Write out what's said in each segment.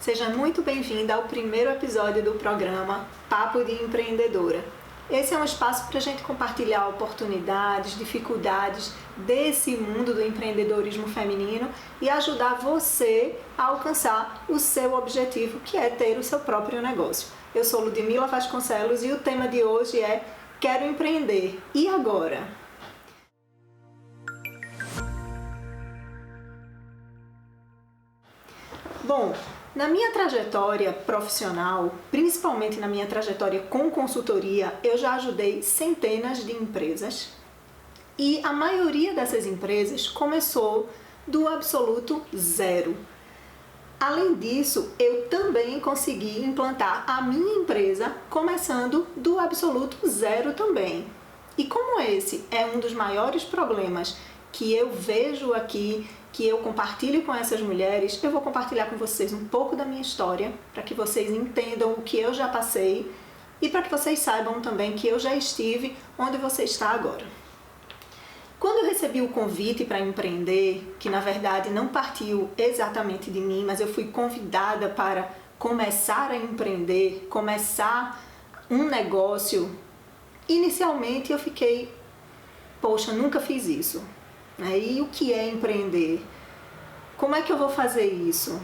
Seja muito bem-vinda ao primeiro episódio do programa Papo de Empreendedora. Esse é um espaço para a gente compartilhar oportunidades, dificuldades desse mundo do empreendedorismo feminino e ajudar você a alcançar o seu objetivo, que é ter o seu próprio negócio. Eu sou Ludmila Vasconcelos e o tema de hoje é Quero empreender. E agora? Bom, na minha trajetória profissional, principalmente na minha trajetória com consultoria, eu já ajudei centenas de empresas e a maioria dessas empresas começou do absoluto zero. Além disso, eu também consegui implantar a minha empresa começando do absoluto zero também. E como esse é um dos maiores problemas que eu vejo aqui, que eu compartilho com essas mulheres, eu vou compartilhar com vocês um pouco da minha história, para que vocês entendam o que eu já passei e para que vocês saibam também que eu já estive onde você está agora. Quando eu recebi o convite para empreender, que na verdade não partiu exatamente de mim, mas eu fui convidada para começar a empreender, começar um negócio, inicialmente eu fiquei, poxa, nunca fiz isso. E o que é empreender? Como é que eu vou fazer isso?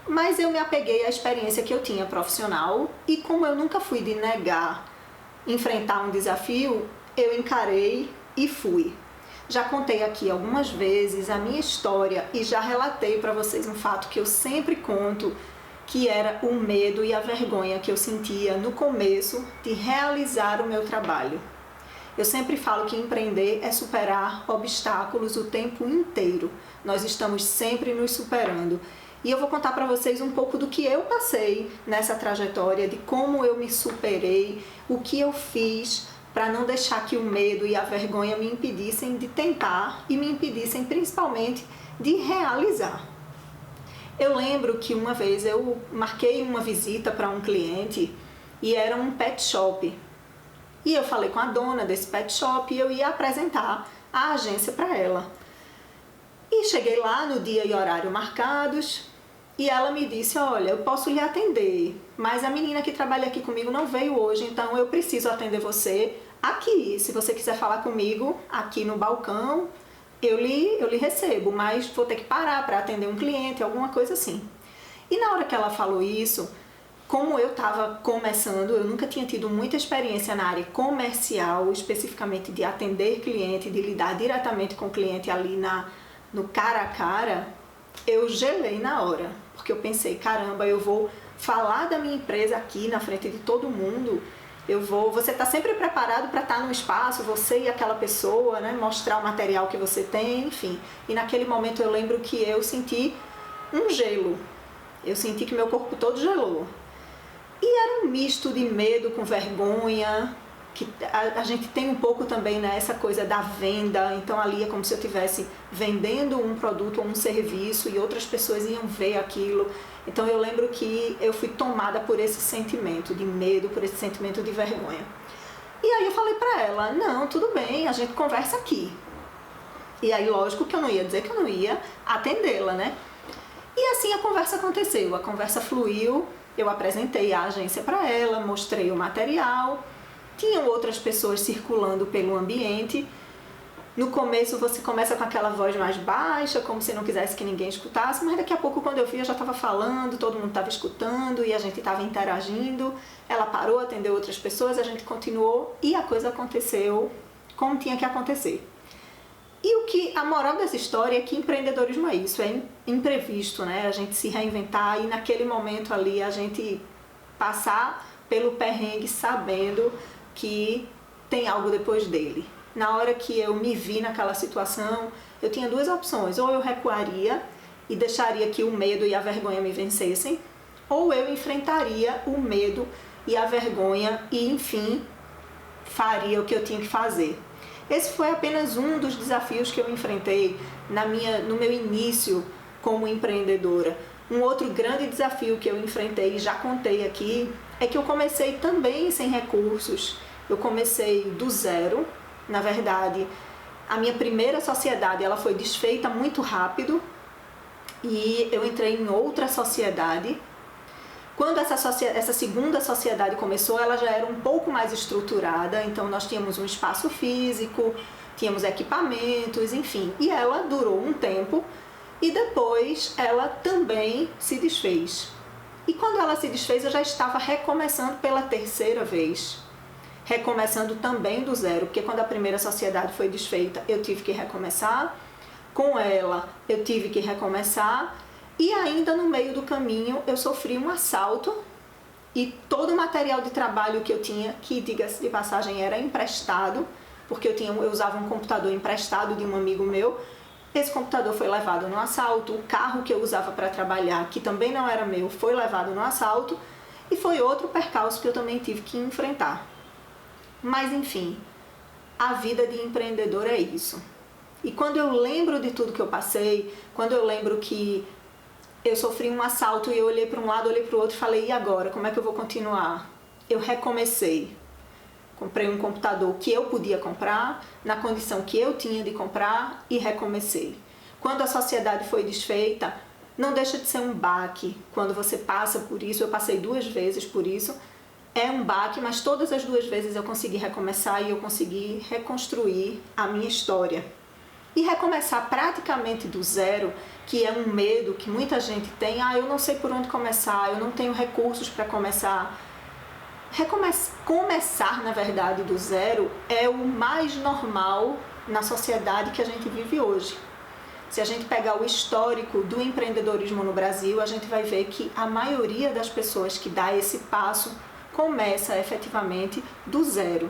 Mas eu me apeguei à experiência que eu tinha profissional e como eu nunca fui de negar enfrentar um desafio, eu encarei e fui. Já contei aqui algumas vezes a minha história e já relatei para vocês um fato que eu sempre conto, que era o medo e a vergonha que eu sentia no começo de realizar o meu trabalho. Eu sempre falo que empreender é superar obstáculos o tempo inteiro. Nós estamos sempre nos superando. E eu vou contar para vocês um pouco do que eu passei nessa trajetória, de como eu me superei, o que eu fiz para não deixar que o medo e a vergonha me impedissem de tentar e me impedissem principalmente de realizar. Eu lembro que uma vez eu marquei uma visita para um cliente e era um pet shop. E eu falei com a dona desse pet shop e eu ia apresentar a agência para ela. E cheguei lá no dia e horário marcados e ela me disse, olha, eu posso lhe atender, mas a menina que trabalha aqui comigo não veio hoje, então eu preciso atender você aqui. Se você quiser falar comigo aqui no balcão, eu lhe recebo, mas vou ter que parar para atender um cliente, alguma coisa assim. E na hora que ela falou isso, como eu estava começando, eu nunca tinha tido muita experiência na área comercial, especificamente de atender cliente, de lidar diretamente com o cliente ali no cara a cara, eu gelei na hora, porque eu pensei, caramba, eu vou falar da minha empresa aqui na frente de todo mundo, você está sempre preparado para estar no espaço, você e aquela pessoa, né, mostrar o material que você tem, enfim. E naquele momento eu lembro que eu senti um gelo, eu senti que meu corpo todo gelou. E era um misto de medo com vergonha, que a gente tem um pouco também, né, essa coisa da venda, então ali é como se eu estivesse vendendo um produto ou um serviço e outras pessoas iam ver aquilo. Então eu lembro que eu fui tomada por esse sentimento de medo, por esse sentimento de vergonha. E aí eu falei pra ela, não, tudo bem, a gente conversa aqui. E aí lógico que eu não ia dizer que eu não ia atendê-la, né? E assim a conversa aconteceu, a conversa fluiu. Eu apresentei a agência para ela, mostrei o material, tinham outras pessoas circulando pelo ambiente. No começo você começa com aquela voz mais baixa, como se não quisesse que ninguém escutasse, mas daqui a pouco quando eu vi eu já estava falando, todo mundo estava escutando e a gente estava interagindo. Ela parou, atendeu outras pessoas, a gente continuou e a coisa aconteceu como tinha que acontecer. E a moral dessa história é que empreendedorismo é isso, é imprevisto, né? A gente se reinventar e naquele momento ali a gente passar pelo perrengue sabendo que tem algo depois dele. Na hora que eu me vi naquela situação, eu tinha duas opções, ou eu recuaria e deixaria que o medo e a vergonha me vencessem, ou eu enfrentaria o medo e a vergonha e, enfim, faria o que eu tinha que fazer. Esse foi apenas um dos desafios que eu enfrentei no meu início como empreendedora. Um outro grande desafio que eu enfrentei, e já contei aqui, é que eu comecei também sem recursos. Eu comecei do zero. Na verdade, a minha primeira sociedade ela foi desfeita muito rápido e eu entrei em outra sociedade Quando essa segunda sociedade começou, ela já era um pouco mais estruturada, então nós tínhamos um espaço físico, tínhamos equipamentos, enfim. E ela durou um tempo e depois ela também se desfez. E quando ela se desfez, eu já estava recomeçando pela terceira vez. Recomeçando também do zero, porque quando a primeira sociedade foi desfeita, eu tive que recomeçar. Com ela, eu tive que recomeçar. E ainda no meio do caminho eu sofri um assalto e todo o material de trabalho que eu tinha, que diga-se de passagem era emprestado, porque eu usava um computador emprestado de um amigo meu, esse computador foi levado no assalto, o carro que eu usava para trabalhar, que também não era meu, foi levado no assalto e foi outro percalço que eu também tive que enfrentar. Mas enfim, a vida de empreendedor é isso. E quando eu lembro de tudo que eu passei, quando eu lembro que eu sofri um assalto e eu olhei para um lado, olhei para o outro e falei, e agora? Como é que eu vou continuar? Eu recomecei. Comprei um computador que eu podia comprar, na condição que eu tinha de comprar e recomecei. Quando a sociedade foi desfeita, não deixa de ser um baque. Quando você passa por isso, eu passei 2 vezes por isso, é um baque, mas todas as 2 vezes eu consegui recomeçar e eu consegui reconstruir a minha história. E recomeçar praticamente do zero, que é um medo que muita gente tem, eu não sei por onde começar, eu não tenho recursos para começar. Começar, na verdade, do zero é o mais normal na sociedade que a gente vive hoje. Se a gente pegar o histórico do empreendedorismo no Brasil, a gente vai ver que a maioria das pessoas que dá esse passo começa efetivamente do zero.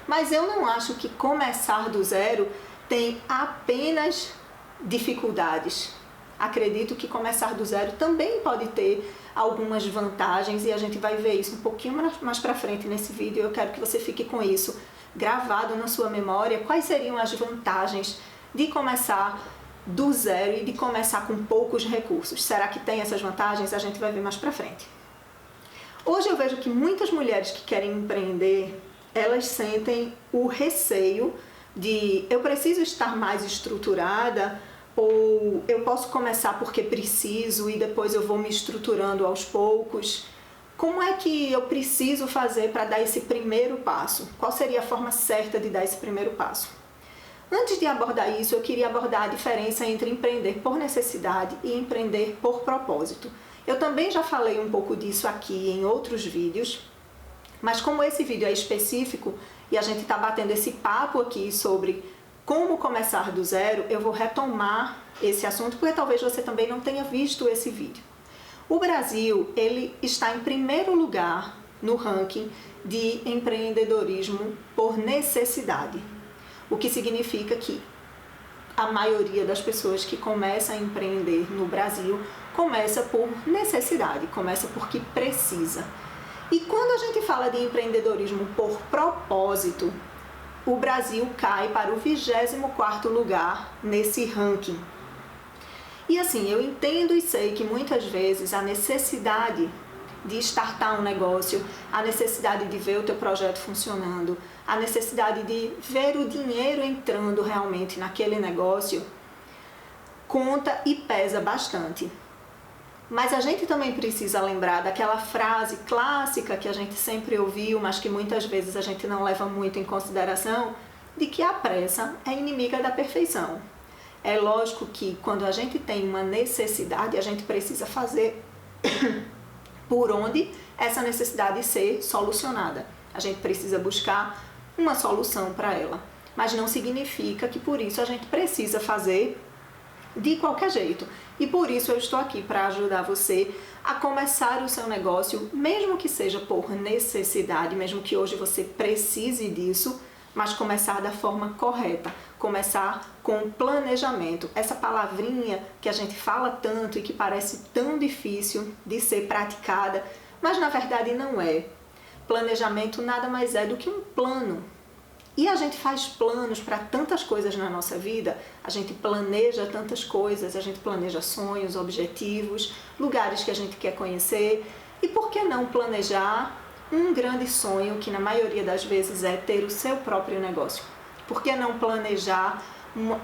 Mas eu não acho que começar do zero tem apenas dificuldades. Acredito que começar do zero também pode ter algumas vantagens e a gente vai ver isso um pouquinho mais para frente nesse vídeo. Eu quero que você fique com isso gravado na sua memória. Quais seriam as vantagens de começar do zero e de começar com poucos recursos? Será que tem essas vantagens? A gente vai ver mais para frente. Hoje eu vejo que muitas mulheres que querem empreender, elas sentem o receio de eu preciso estar mais estruturada ou eu posso começar porque preciso e depois eu vou me estruturando aos poucos. Como é que eu preciso fazer para dar esse primeiro passo? Qual seria a forma certa de dar esse primeiro passo? Antes de abordar isso, eu queria abordar a diferença entre empreender por necessidade e empreender por propósito. Eu também já falei um pouco disso aqui em outros vídeos, mas como esse vídeo é específico e a gente está batendo esse papo aqui sobre como começar do zero, eu vou retomar esse assunto porque talvez você também não tenha visto esse vídeo. O Brasil, ele está em primeiro lugar no ranking de empreendedorismo por necessidade, o que significa que a maioria das pessoas que começa a empreender no Brasil começa por necessidade, começa porque precisa. E quando a gente fala de empreendedorismo por propósito, o Brasil cai para o 24º lugar nesse ranking. E assim, eu entendo e sei que muitas vezes a necessidade de startar um negócio, a necessidade de ver o teu projeto funcionando, a necessidade de ver o dinheiro entrando realmente naquele negócio, conta e pesa bastante. Mas a gente também precisa lembrar daquela frase clássica que a gente sempre ouviu, mas que muitas vezes a gente não leva muito em consideração, de que a pressa é inimiga da perfeição. É lógico que quando a gente tem uma necessidade, a gente precisa fazer por onde essa necessidade ser solucionada. A gente precisa buscar uma solução para ela. Mas não significa que por isso a gente precisa fazer de qualquer jeito. E por isso eu estou aqui para ajudar você a começar o seu negócio, mesmo que seja por necessidade, mesmo que hoje você precise disso, mas começar da forma correta, começar com planejamento. Essa palavrinha que a gente fala tanto e que parece tão difícil de ser praticada, mas na verdade não é. Planejamento nada mais é do que um plano. E a gente faz planos para tantas coisas na nossa vida, a gente planeja tantas coisas, a gente planeja sonhos, objetivos, lugares que a gente quer conhecer. E por que não planejar um grande sonho, que na maioria das vezes é ter o seu próprio negócio? Por que não planejar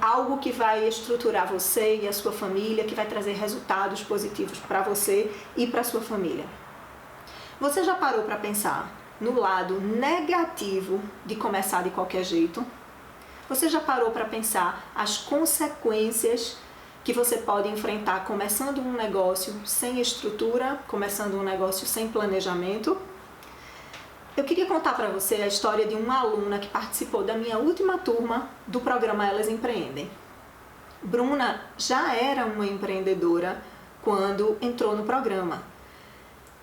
algo que vai estruturar você e a sua família, que vai trazer resultados positivos para você e para a sua família. Você já parou para pensar no lado negativo de começar de qualquer jeito? Você já parou para pensar as consequências que você pode enfrentar começando um negócio sem estrutura, começando um negócio sem planejamento? Eu queria contar para você a história de uma aluna que participou da minha última turma do programa Elas Empreendem. Bruna já era uma empreendedora quando entrou no programa.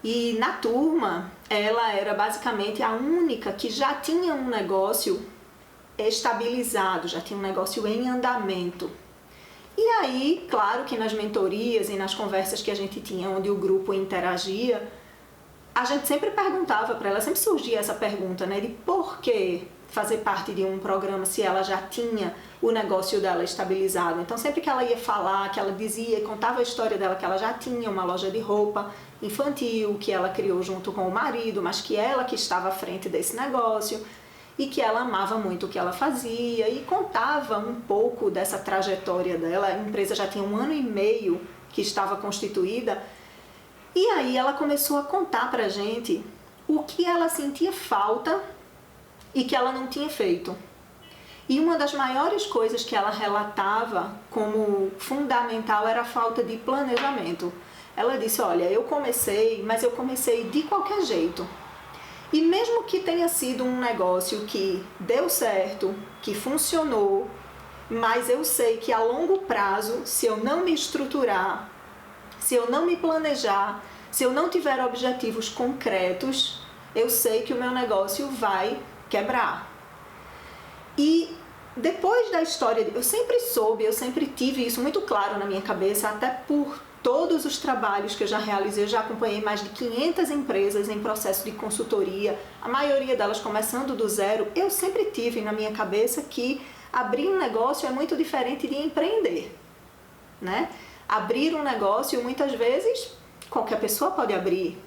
E na turma, ela era basicamente a única que já tinha um negócio estabilizado, já tinha um negócio em andamento. E aí, claro que nas mentorias e nas conversas que a gente tinha, onde o grupo interagia, a gente sempre perguntava para ela, sempre surgia essa pergunta, né, de por que fazer parte de um programa se ela já tinha o negócio dela estabilizado. Então sempre que ela ia falar, que ela dizia e contava a história dela, que ela já tinha uma loja de roupa infantil, que ela criou junto com o marido, mas que ela que estava à frente desse negócio e que ela amava muito o que ela fazia, e contava um pouco dessa trajetória dela. A empresa já tinha 1 ano e meio que estava constituída. E aí ela começou a contar pra gente o que ela sentia falta e que ela não tinha feito. E uma das maiores coisas que ela relatava como fundamental era a falta de planejamento. Ela disse, olha, eu comecei, mas eu comecei de qualquer jeito. E mesmo que tenha sido um negócio que deu certo, que funcionou, mas eu sei que a longo prazo, se eu não me estruturar, se eu não me planejar, se eu não tiver objetivos concretos, eu sei que o meu negócio vai quebrar. E depois da história, eu sempre soube, eu sempre tive isso muito claro na minha cabeça, até por todos os trabalhos que eu já realizei. Eu já acompanhei mais de 500 empresas em processo de consultoria, a maioria delas começando do zero. Eu sempre tive na minha cabeça que abrir um negócio é muito diferente de empreender, né? Abrir um negócio, muitas vezes, qualquer pessoa pode abrir,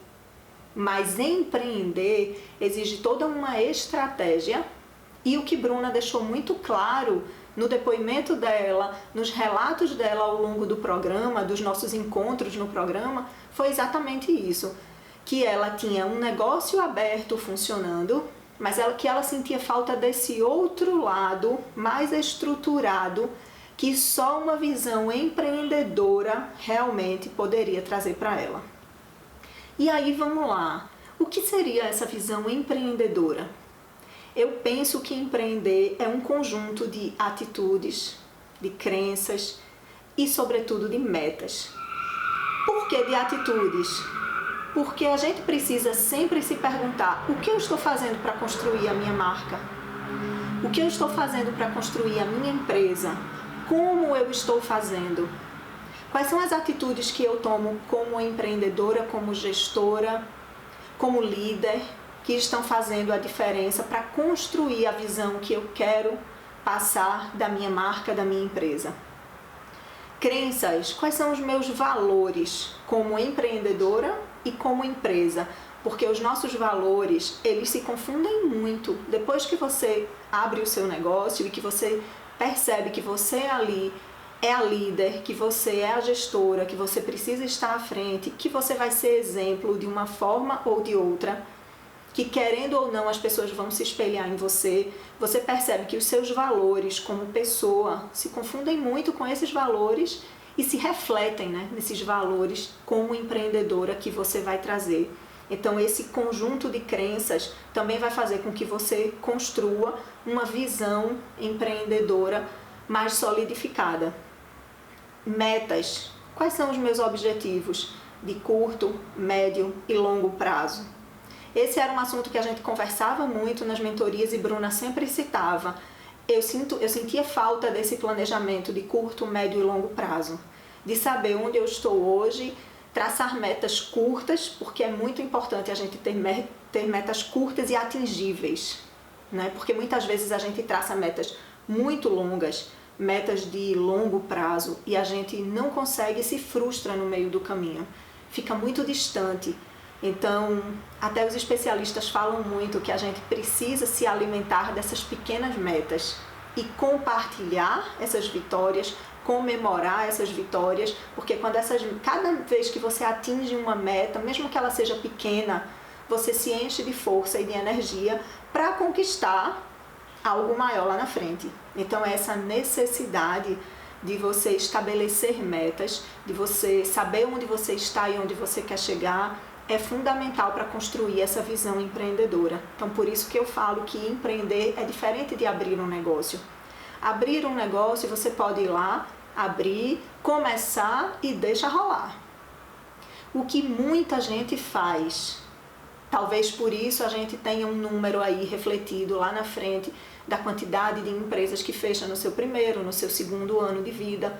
mas empreender exige toda uma estratégia. E o que Bruna deixou muito claro no depoimento dela, nos relatos dela ao longo do programa, dos nossos encontros no programa, foi exatamente isso. Que ela tinha um negócio aberto funcionando, mas que ela sentia falta desse outro lado, mais estruturado, que só uma visão empreendedora realmente poderia trazer para ela. E aí vamos lá, o que seria essa visão empreendedora? Eu penso que empreender é um conjunto de atitudes, de crenças e, sobretudo, de metas. Por que de atitudes? Porque a gente precisa sempre se perguntar: o que eu estou fazendo para construir a minha marca? O que eu estou fazendo para construir a minha empresa? Como eu estou fazendo? Quais são as atitudes que eu tomo como empreendedora, como gestora, como líder, que estão fazendo a diferença para construir a visão que eu quero passar da minha marca, da minha empresa? Crenças, quais são os meus valores como empreendedora e como empresa? Porque os nossos valores, eles se confundem muito. Depois que você abre o seu negócio e que você percebe que você ali é a líder, que você é a gestora, que você precisa estar à frente, que você vai ser exemplo de uma forma ou de outra, que querendo ou não as pessoas vão se espelhar em você, você percebe que os seus valores como pessoa se confundem muito com esses valores e se refletem, né, nesses valores como empreendedora que você vai trazer. Então esse conjunto de crenças também vai fazer com que você construa uma visão empreendedora mais solidificada. Metas. Quais são os meus objetivos de curto, médio e longo prazo? Esse era um assunto que a gente conversava muito nas mentorias e Bruna sempre citava. Eu sentia falta desse planejamento de curto, médio e longo prazo. De saber onde eu estou hoje, traçar metas curtas, porque é muito importante a gente ter metas curtas e atingíveis, né? Porque muitas vezes a gente traça metas muito longas, metas de longo prazo, e a gente não consegue e se frustra no meio do caminho. Fica muito distante. Então, até os especialistas falam muito que a gente precisa se alimentar dessas pequenas metas, e compartilhar essas vitórias, comemorar essas vitórias, porque cada vez que você atinge uma meta, mesmo que ela seja pequena, você se enche de força e de energia para conquistar algo maior lá na frente. Então essa necessidade de você estabelecer metas, de você saber onde você está e onde você quer chegar, é fundamental para construir essa visão empreendedora. Então por isso que eu falo que empreender é diferente de abrir um negócio. Abrir um negócio, você pode ir lá, abrir, começar e deixa rolar. O que muita gente faz, talvez por isso a gente tenha um número aí refletido lá na frente da quantidade de empresas que fecham no seu primeiro, no seu segundo ano de vida,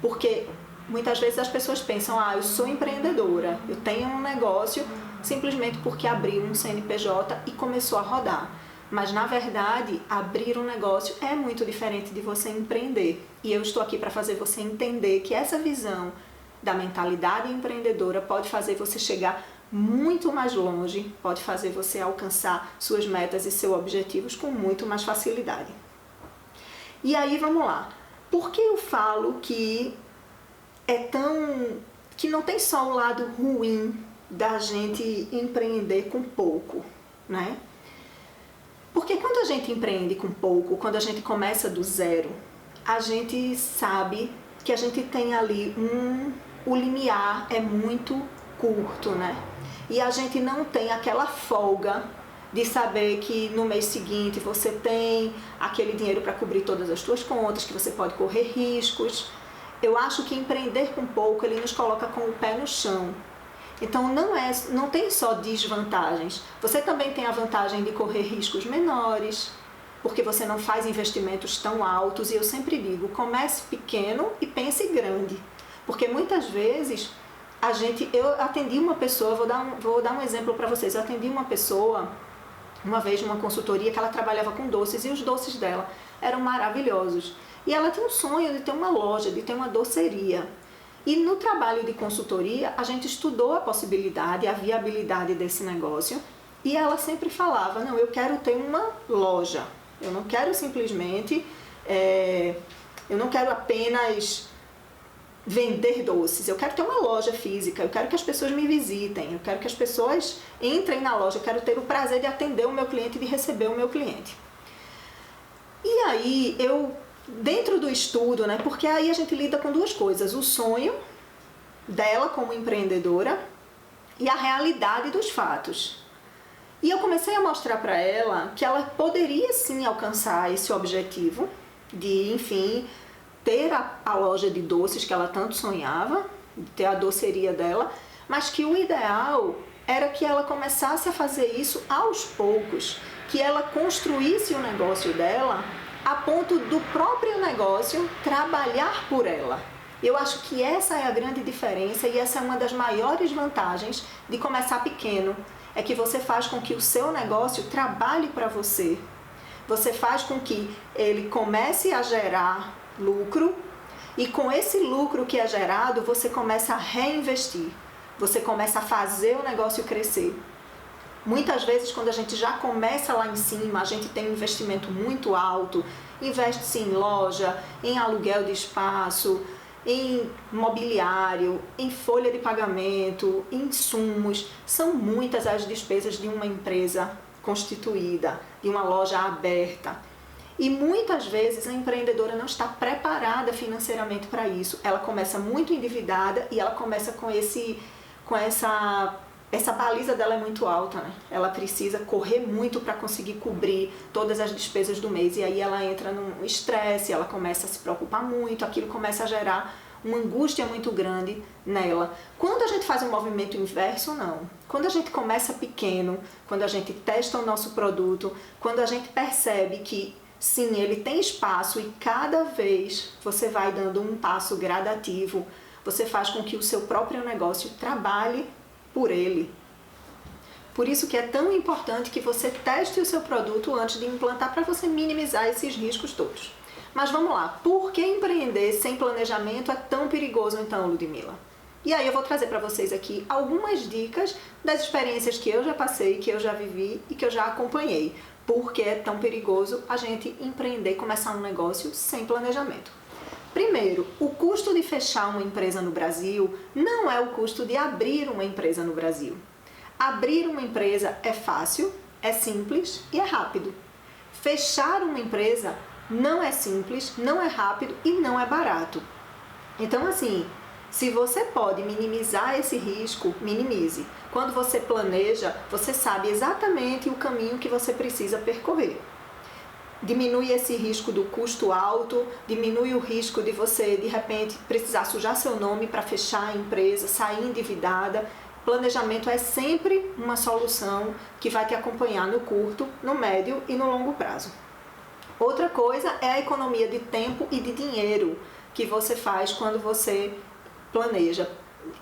porque muitas vezes as pessoas pensam, eu sou empreendedora, eu tenho um negócio simplesmente porque abriu um CNPJ e começou a rodar. Mas na verdade, abrir um negócio é muito diferente de você empreender. E eu estou aqui para fazer você entender que essa visão da mentalidade empreendedora pode fazer você chegar muito mais longe, pode fazer você alcançar suas metas e seus objetivos com muito mais facilidade. E aí vamos lá. Por que eu falo que que não tem só o lado ruim da gente empreender com pouco, né? Porque quando a gente empreende com pouco, quando a gente começa do zero, a gente sabe que a gente tem ali o limiar é muito curto, né? E a gente não tem aquela folga de saber que no mês seguinte você tem aquele dinheiro para cobrir todas as suas contas, que você pode correr riscos. Eu acho que empreender com pouco, ele nos coloca com o pé no chão. Então não tem só desvantagens, você também tem a vantagem de correr riscos menores, porque você não faz investimentos tão altos, e eu sempre digo, comece pequeno e pense grande, porque muitas vezes eu atendi uma pessoa, vou dar um exemplo para vocês, eu atendi uma pessoa uma vez numa consultoria que ela trabalhava com doces, e os doces dela eram maravilhosos, e ela tinha um sonho de ter uma loja, de ter uma doceria. E no trabalho de consultoria, a gente estudou a possibilidade, a viabilidade desse negócio, e ela sempre falava, não, eu quero ter uma loja, eu não quero simplesmente, eu não quero apenas vender doces, eu quero ter uma loja física, eu quero que as pessoas me visitem, eu quero que as pessoas entrem na loja, eu quero ter o prazer de atender o meu cliente e de receber o meu cliente. E aí, dentro do estudo, né, porque aí a gente lida com duas coisas, o sonho dela como empreendedora e a realidade dos fatos. E eu comecei a mostrar para ela que ela poderia sim alcançar esse objetivo de, enfim, ter a loja de doces que ela tanto sonhava, de ter a doceria dela, mas que o ideal era que ela começasse a fazer isso aos poucos, que ela construísse o negócio dela a ponto do próprio negócio trabalhar por ela. Eu acho que essa é a grande diferença e essa é uma das maiores vantagens de começar pequeno. É que você faz com que o seu negócio trabalhe para você. Você faz com que ele comece a gerar lucro e com esse lucro que é gerado, você começa a reinvestir. Você começa a fazer o negócio crescer. Muitas vezes, quando a gente já começa lá em cima, a gente tem um investimento muito alto, investe-se em loja, em aluguel de espaço, em mobiliário, em folha de pagamento, em insumos. São muitas as despesas de uma empresa constituída, de uma loja aberta. E muitas vezes a empreendedora não está preparada financeiramente para isso. Ela começa muito endividada e ela começa com essa baliza dela é muito alta, né? Ela precisa correr muito para conseguir cobrir todas as despesas do mês. E aí ela entra num estresse, ela começa a se preocupar muito, aquilo começa a gerar uma angústia muito grande nela. Quando a gente faz um movimento inverso, não. Quando a gente começa pequeno, quando a gente testa o nosso produto, quando a gente percebe que sim, ele tem espaço e cada vez você vai dando um passo gradativo, você faz com que o seu próprio negócio trabalhe por ele. Por isso que é tão importante que você teste o seu produto antes de implantar para você minimizar esses riscos todos. Mas vamos lá, por que empreender sem planejamento é tão perigoso então, Ludmila? E aí eu vou trazer para vocês aqui algumas dicas das experiências que eu já passei, que eu já vivi e que eu já acompanhei. Porque é tão perigoso a gente empreender, começar um negócio sem planejamento. Primeiro, o custo de fechar uma empresa no Brasil não é o custo de abrir uma empresa no Brasil. Abrir uma empresa é fácil, é simples e é rápido. Fechar uma empresa não é simples, não é rápido e não é barato. Então, assim, se você pode minimizar esse risco, minimize. Quando você planeja, você sabe exatamente o caminho que você precisa percorrer. Diminui esse risco do custo alto, diminui o risco de você, de repente, precisar sujar seu nome para fechar a empresa, sair endividada. Planejamento é sempre uma solução que vai te acompanhar no curto, no médio e no longo prazo. Outra coisa é a economia de tempo e de dinheiro que você faz quando você planeja.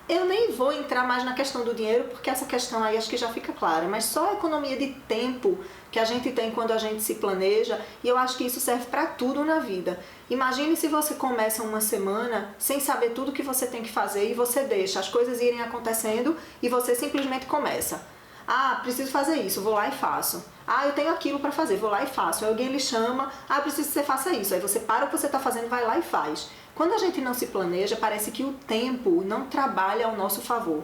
Eu nem vou entrar mais na questão do dinheiro, porque essa questão aí acho que já fica clara, mas só a economia de tempo que a gente tem quando a gente se planeja, e eu acho que isso serve para tudo na vida. Imagine se você começa uma semana sem saber tudo que você tem que fazer e você deixa as coisas irem acontecendo e você simplesmente começa. Ah, preciso fazer isso, vou lá e faço. Ah, eu tenho aquilo para fazer, vou lá e faço. Aí alguém lhe chama, ah, preciso que você faça isso. Aí você para o que você está fazendo, vai lá e faz. Quando a gente não se planeja, parece que o tempo não trabalha ao nosso favor.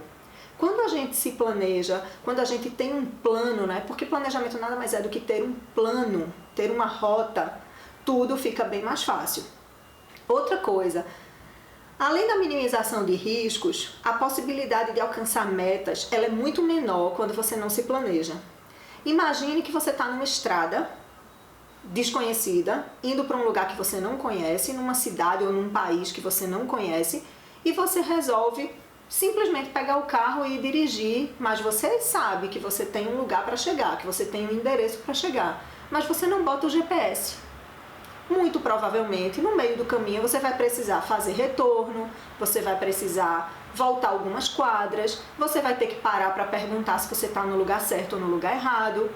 Quando a gente se planeja, quando a gente tem um plano, né? Porque planejamento nada mais é do que ter um plano, ter uma rota, tudo fica bem mais fácil. Outra coisa, além da minimização de riscos, a possibilidade de alcançar metas, ela é muito menor quando você não se planeja. Imagine que você está numa estrada desconhecida, indo para um lugar que você não conhece, numa cidade ou num país que você não conhece, e você resolve simplesmente pegar o carro e dirigir, mas você sabe que você tem um lugar para chegar, que você tem um endereço para chegar, mas você não bota o GPS. Muito provavelmente, no meio do caminho, você vai precisar fazer retorno, você vai precisar voltar algumas quadras, você vai ter que parar para perguntar se você está no lugar certo ou no lugar errado.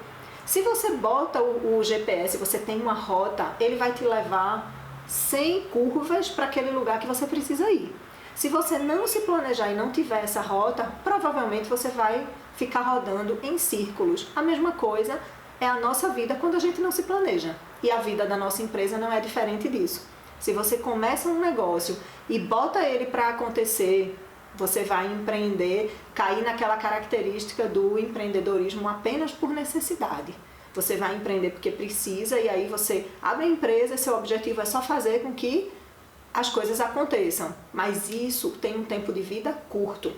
Se você bota o GPS, você tem uma rota, ele vai te levar sem curvas para aquele lugar que você precisa ir. Se você não se planejar e não tiver essa rota, provavelmente você vai ficar rodando em círculos. A mesma coisa é a nossa vida quando a gente não se planeja. E a vida da nossa empresa não é diferente disso. Se você começa um negócio e bota ele para acontecer, você vai empreender, cair naquela característica do empreendedorismo apenas por necessidade. Você vai empreender porque precisa e aí você abre a empresa e seu objetivo é só fazer com que as coisas aconteçam. Mas isso tem um tempo de vida curto.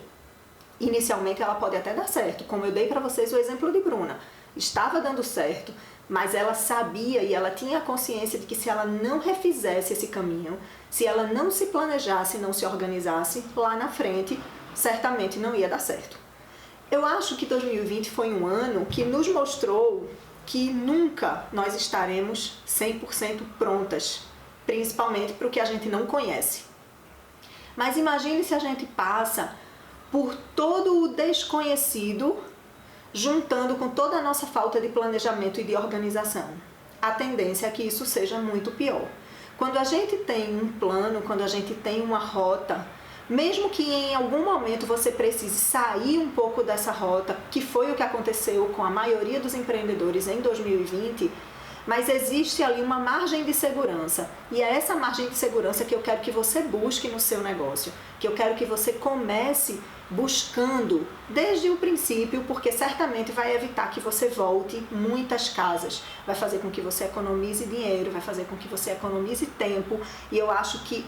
Inicialmente ela pode até dar certo, como eu dei para vocês o exemplo de Bruna. Estava dando certo, mas ela sabia e ela tinha a consciência de que se ela não refizesse esse caminho, se ela não se planejasse, não se organizasse, lá na frente, certamente não ia dar certo. Eu acho que 2020 foi um ano que nos mostrou que nunca nós estaremos 100% prontas, principalmente para o que a gente não conhece. Mas imagine se a gente passa por todo o desconhecido, juntando com toda a nossa falta de planejamento e de organização. A tendência é que isso seja muito pior. Quando a gente tem um plano, quando a gente tem uma rota, mesmo que em algum momento você precise sair um pouco dessa rota, que foi o que aconteceu com a maioria dos empreendedores em 2020, mas existe ali uma margem de segurança. E é essa margem de segurança que eu quero que você busque no seu negócio, que eu quero que você comece buscando desde o princípio, porque certamente vai evitar que você volte muitas casas, vai fazer com que você economize dinheiro, vai fazer com que você economize tempo, e eu acho que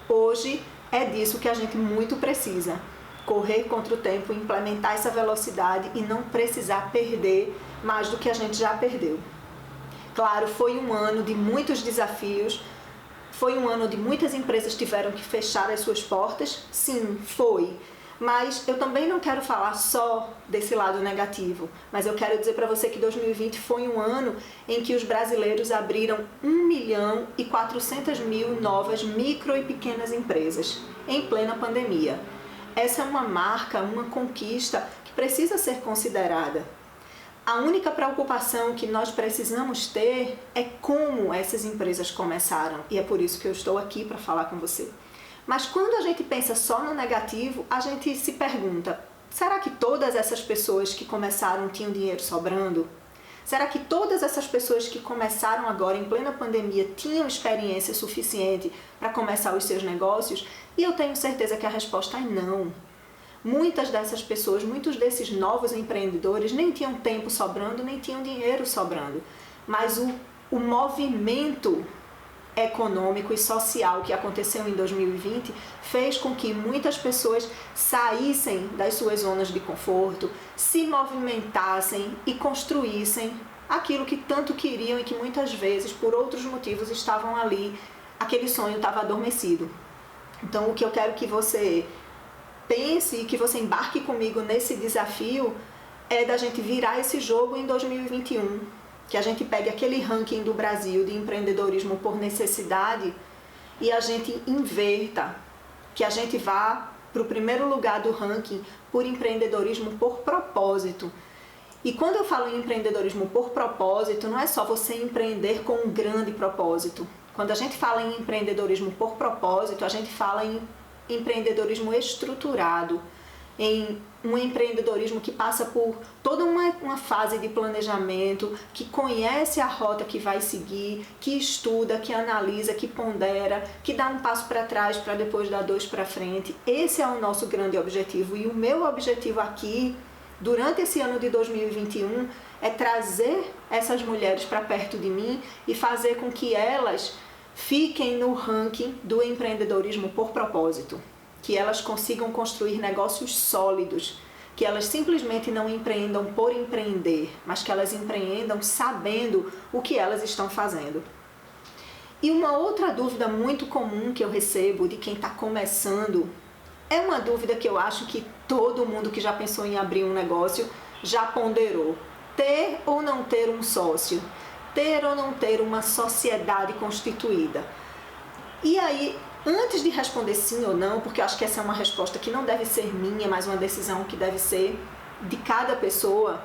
hoje é disso que a gente muito precisa, correr contra o tempo, implementar essa velocidade e não precisar perder mais do que a gente já perdeu. Claro, foi um ano de muitos desafios, foi um ano onde muitas empresas tiveram que fechar as suas portas, sim, foi. Mas eu também não quero falar só desse lado negativo, mas eu quero dizer para você que 2020 foi um ano em que os brasileiros abriram 1.400.000 novas micro e pequenas empresas, em plena pandemia. Essa é uma marca, uma conquista que precisa ser considerada. A única preocupação que nós precisamos ter é como essas empresas começaram, e é por isso que eu estou aqui para falar com você. Mas quando a gente pensa só no negativo, a gente se pergunta, será que todas essas pessoas que começaram tinham dinheiro sobrando? Será que todas essas pessoas que começaram agora em plena pandemia tinham experiência suficiente para começar os seus negócios? E eu tenho certeza que a resposta é não. Muitas dessas pessoas, muitos desses novos empreendedores nem tinham tempo sobrando, nem tinham dinheiro sobrando. Mas o movimento econômico e social que aconteceu em 2020 fez com que muitas pessoas saíssem das suas zonas de conforto, se movimentassem e construíssem aquilo que tanto queriam e que muitas vezes, por outros motivos, estavam ali, aquele sonho estava adormecido. Então, o que eu quero que você pense e que você embarque comigo nesse desafio é da gente virar esse jogo em 2021. Que a gente pegue aquele ranking do Brasil de empreendedorismo por necessidade e a gente inverta, que a gente vá para o primeiro lugar do ranking por empreendedorismo por propósito. E quando eu falo em empreendedorismo por propósito, não é só você empreender com um grande propósito. Quando a gente fala em empreendedorismo por propósito, a gente fala em empreendedorismo estruturado, em um empreendedorismo que passa por toda uma fase de planejamento, que conhece a rota que vai seguir, que estuda, que analisa, que pondera, que dá um passo para trás para depois dar dois para frente. Esse é o nosso grande objetivo e o meu objetivo aqui, durante esse ano de 2021, é trazer essas mulheres para perto de mim e fazer com que elas fiquem no ranking do empreendedorismo por propósito. Que elas consigam construir negócios sólidos, que elas simplesmente não empreendam por empreender, mas que elas empreendam sabendo o que elas estão fazendo. E uma outra dúvida muito comum que eu recebo de quem está começando, é uma dúvida que eu acho que todo mundo que já pensou em abrir um negócio já ponderou. Ter ou não ter um sócio? Ter ou não ter uma sociedade constituída? E aí, antes de responder sim ou não, porque eu acho que essa é uma resposta que não deve ser minha, mas uma decisão que deve ser de cada pessoa,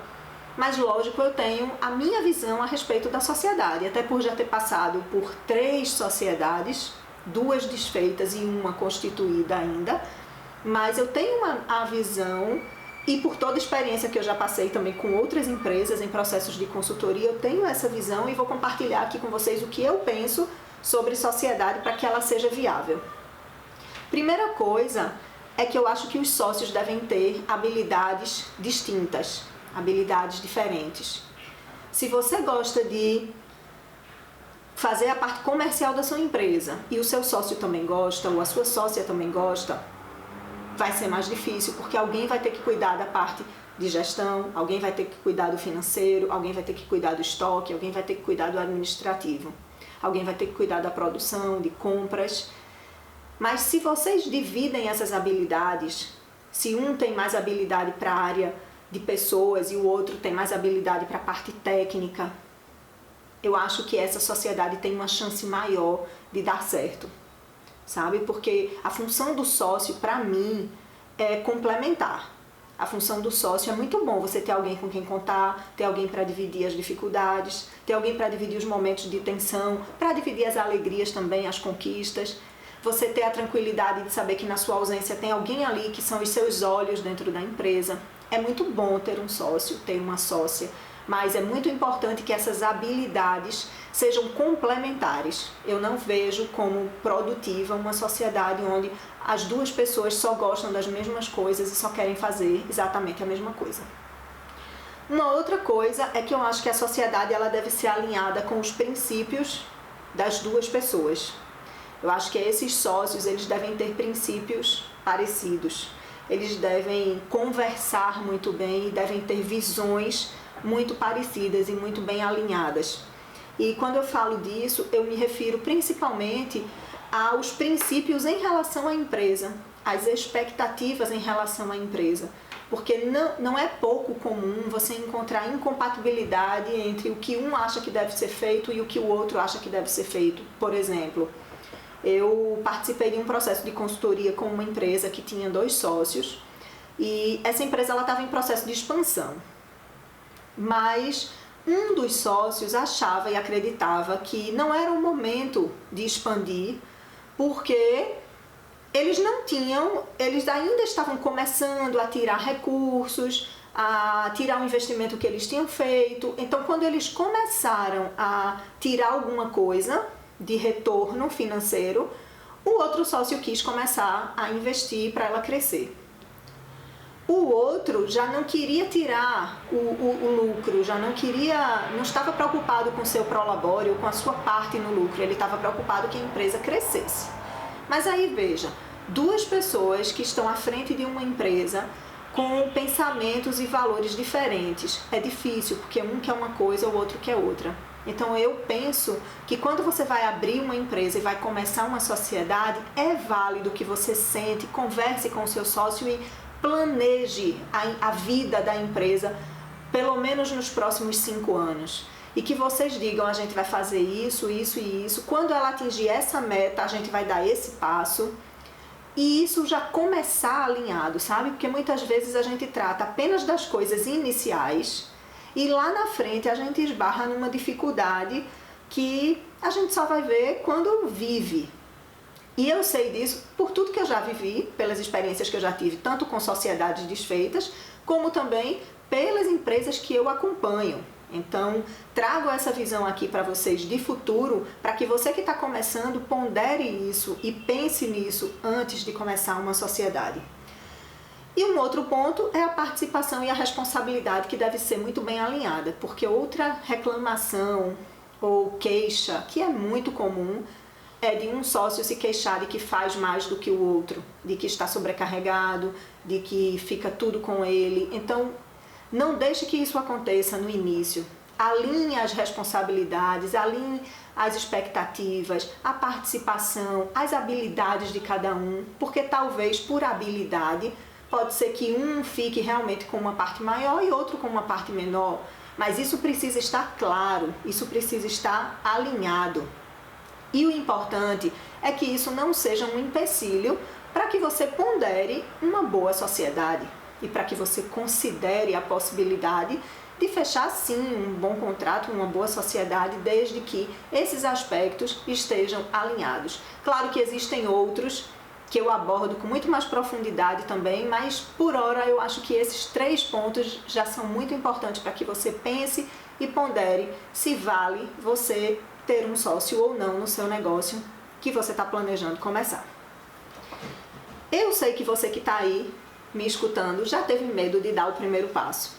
mas lógico, eu tenho a minha visão a respeito da sociedade, até por já ter passado por 3 sociedades, 2 desfeitas e uma constituída ainda, mas eu tenho a visão, e por toda a experiência que eu já passei também com outras empresas em processos de consultoria, eu tenho essa visão e vou compartilhar aqui com vocês o que eu penso sobre sociedade para que ela seja viável. Primeira coisa é que eu acho que os sócios devem ter habilidades distintas, habilidades diferentes. Se você gosta de fazer a parte comercial da sua empresa e o seu sócio também gosta, ou a sua sócia também gosta, vai ser mais difícil, porque alguém vai ter que cuidar da parte de gestão, alguém vai ter que cuidar do financeiro, alguém vai ter que cuidar do estoque, alguém vai ter que cuidar do administrativo. Alguém vai ter que cuidar da produção, de compras. Mas se vocês dividem essas habilidades, se um tem mais habilidade para a área de pessoas e o outro tem mais habilidade para a parte técnica, eu acho que essa sociedade tem uma chance maior de dar certo, sabe? Porque a função do sócio, para mim, é complementar. A função do sócio é muito bom, você ter alguém com quem contar, ter alguém para dividir as dificuldades, ter alguém para dividir os momentos de tensão, para dividir as alegrias também, as conquistas. Você ter a tranquilidade de saber que na sua ausência tem alguém ali que são os seus olhos dentro da empresa. É muito bom ter um sócio, ter uma sócia, mas é muito importante que essas habilidades sejam complementares. Eu não vejo como produtiva uma sociedade onde as 2 pessoas só gostam das mesmas coisas e só querem fazer exatamente a mesma coisa. Uma outra coisa é que eu acho que a sociedade ela deve ser alinhada com os princípios das 2 pessoas. Eu acho que esses sócios eles devem ter princípios parecidos. Eles devem conversar muito bem e devem ter visões muito parecidas e muito bem alinhadas. E quando eu falo disso, eu me refiro principalmente aos princípios em relação à empresa, às expectativas em relação à empresa. Porque não é pouco comum você encontrar incompatibilidade entre o que um acha que deve ser feito e o que o outro acha que deve ser feito. Por exemplo, eu participei de um processo de consultoria com uma empresa que tinha 2 sócios e essa empresa estava em processo de expansão. Mas um dos sócios achava e acreditava que não era o momento de expandir porque eles ainda estavam começando a tirar recursos, a tirar o investimento que eles tinham feito. Então, quando eles começaram a tirar alguma coisa de retorno financeiro, o outro sócio quis começar a investir para ela crescer. O outro já não queria tirar o lucro, não estava preocupado com o seu prolabore ou com a sua parte no lucro, ele estava preocupado que a empresa crescesse. Mas aí veja, duas pessoas que estão à frente de uma empresa com pensamentos e valores diferentes. É difícil, porque um quer uma coisa, o outro quer outra. Então eu penso que quando você vai abrir uma empresa e vai começar uma sociedade, é válido que você sente, converse com o seu sócio e planeje a vida da empresa, pelo menos nos próximos 5 anos. E que vocês digam, a gente vai fazer isso, isso e isso. Quando ela atingir essa meta, a gente vai dar esse passo. E isso já começar alinhado, sabe? Porque muitas vezes a gente trata apenas das coisas iniciais e lá na frente a gente esbarra numa dificuldade que a gente só vai ver quando vive. E eu sei disso por tudo que eu já vivi, pelas experiências que eu já tive, tanto com sociedades desfeitas, como também pelas empresas que eu acompanho. Então, trago essa visão aqui para vocês de futuro, para que você que está começando pondere isso e pense nisso antes de começar uma sociedade. E um outro ponto é a participação e a responsabilidade, que deve ser muito bem alinhada, porque outra reclamação ou queixa, que é muito comum, é de um sócio se queixar de que faz mais do que o outro, de que está sobrecarregado, de que fica tudo com ele. Então, não deixe que isso aconteça no início. Alinhe as responsabilidades, alinhe as expectativas, a participação, as habilidades de cada um, porque talvez por habilidade pode ser que um fique realmente com uma parte maior e outro com uma parte menor, mas isso precisa estar claro, isso precisa estar alinhado. E o importante é que isso não seja um empecilho para que você pondere uma boa sociedade e para que você considere a possibilidade de fechar sim um bom contrato, uma boa sociedade, desde que esses aspectos estejam alinhados. Claro que existem outros que eu abordo com muito mais profundidade também, mas por hora eu acho que esses 3 pontos já são muito importantes para que você pense e pondere se vale você ter um sócio ou não no seu negócio que você está planejando começar. Eu sei que você que está aí me escutando já teve medo de dar o primeiro passo.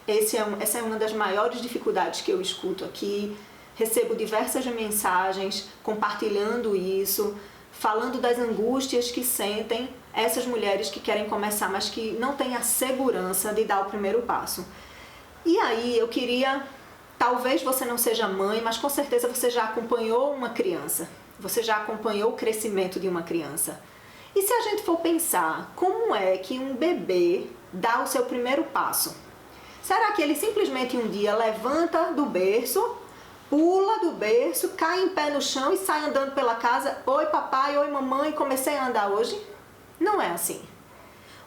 Essa é uma das maiores dificuldades que eu escuto aqui. Recebo diversas mensagens compartilhando isso, falando das angústias que sentem essas mulheres que querem começar, mas que não têm a segurança de dar o primeiro passo. E aí eu queria, talvez você não seja mãe, mas com certeza você já acompanhou uma criança, você já acompanhou o crescimento de uma criança. E se a gente for pensar, como é que um bebê dá o seu primeiro passo? Será que ele simplesmente um dia levanta do berço, pula do berço, cai em pé no chão e sai andando pela casa? Oi papai, oi mamãe, comecei a andar hoje? Não é assim.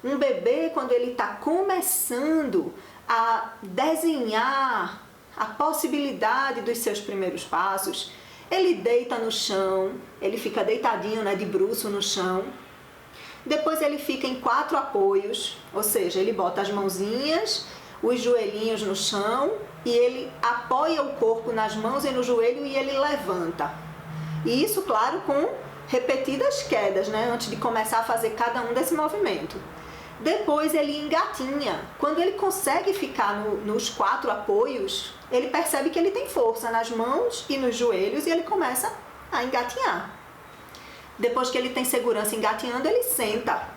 Um bebê, quando ele está começando a desenhar a possibilidade dos seus primeiros passos, ele deita no chão, ele fica deitadinho, né, de bruço no chão. Depois ele fica em 4 apoios, ou seja, ele bota as mãozinhas, os joelhinhos no chão e ele apoia o corpo nas mãos e no joelho e ele levanta. E isso, claro, com repetidas quedas, né, antes de começar a fazer cada um desse movimento. Depois ele engatinha. Quando ele consegue ficar nos 4 apoios, ele percebe que ele tem força nas mãos e nos joelhos e ele começa a engatinhar. Depois que ele tem segurança engatinhando, ele senta.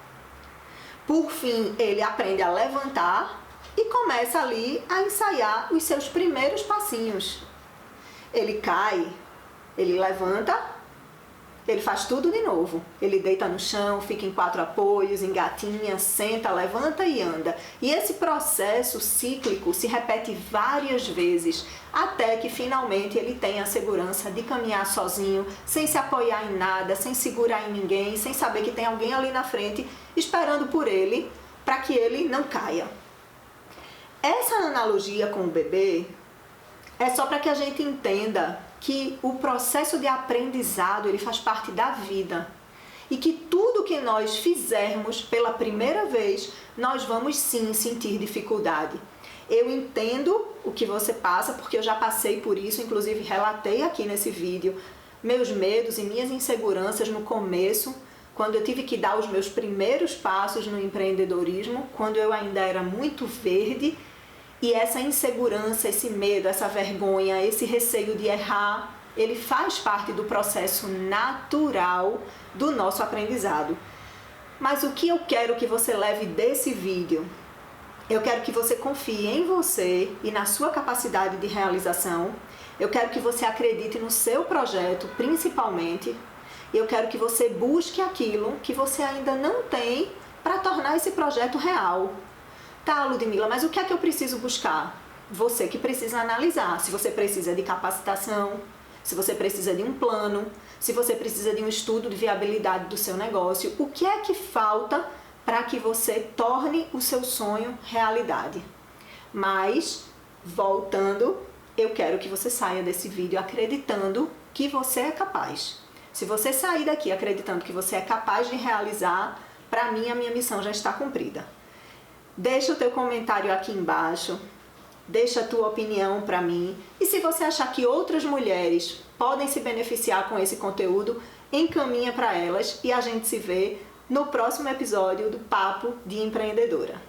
Por fim, ele aprende a levantar e começa ali a ensaiar os seus primeiros passinhos. Ele cai, ele levanta, ele faz tudo de novo. Ele deita no chão, fica em 4 apoios, engatinha, senta, levanta e anda. E esse processo cíclico se repete várias vezes, até que finalmente ele tenha a segurança de caminhar sozinho, sem se apoiar em nada, sem segurar em ninguém, sem saber que tem alguém ali na frente esperando por ele, para que ele não caia. Essa analogia com o bebê é só para que a gente entenda que o processo de aprendizado ele faz parte da vida e que tudo que nós fizermos pela primeira vez, nós vamos sim sentir dificuldade. Eu entendo o que você passa, porque eu já passei por isso, inclusive relatei aqui nesse vídeo meus medos e minhas inseguranças no começo, quando eu tive que dar os meus primeiros passos no empreendedorismo, quando eu ainda era muito verde, e essa insegurança, esse medo, essa vergonha, esse receio de errar, ele faz parte do processo natural do nosso aprendizado. Mas o que eu quero que você leve desse vídeo? Eu quero que você confie em você e na sua capacidade de realização. Eu quero que você acredite no seu projeto, principalmente. Eu quero que você busque aquilo que você ainda não tem para tornar esse projeto real. Tá, Ludmila, mas o que é que eu preciso buscar? Você que precisa analisar se você precisa de capacitação, se você precisa de um plano, se você precisa de um estudo de viabilidade do seu negócio, o que é que falta para que você torne o seu sonho realidade. Mas, voltando, eu quero que você saia desse vídeo acreditando que você é capaz. Se você sair daqui acreditando que você é capaz de realizar, para mim a minha missão já está cumprida. Deixa o teu comentário aqui embaixo, deixa a tua opinião para mim. E se você achar que outras mulheres podem se beneficiar com esse conteúdo, encaminha para elas e a gente se vê no próximo episódio do Papo de Empreendedora.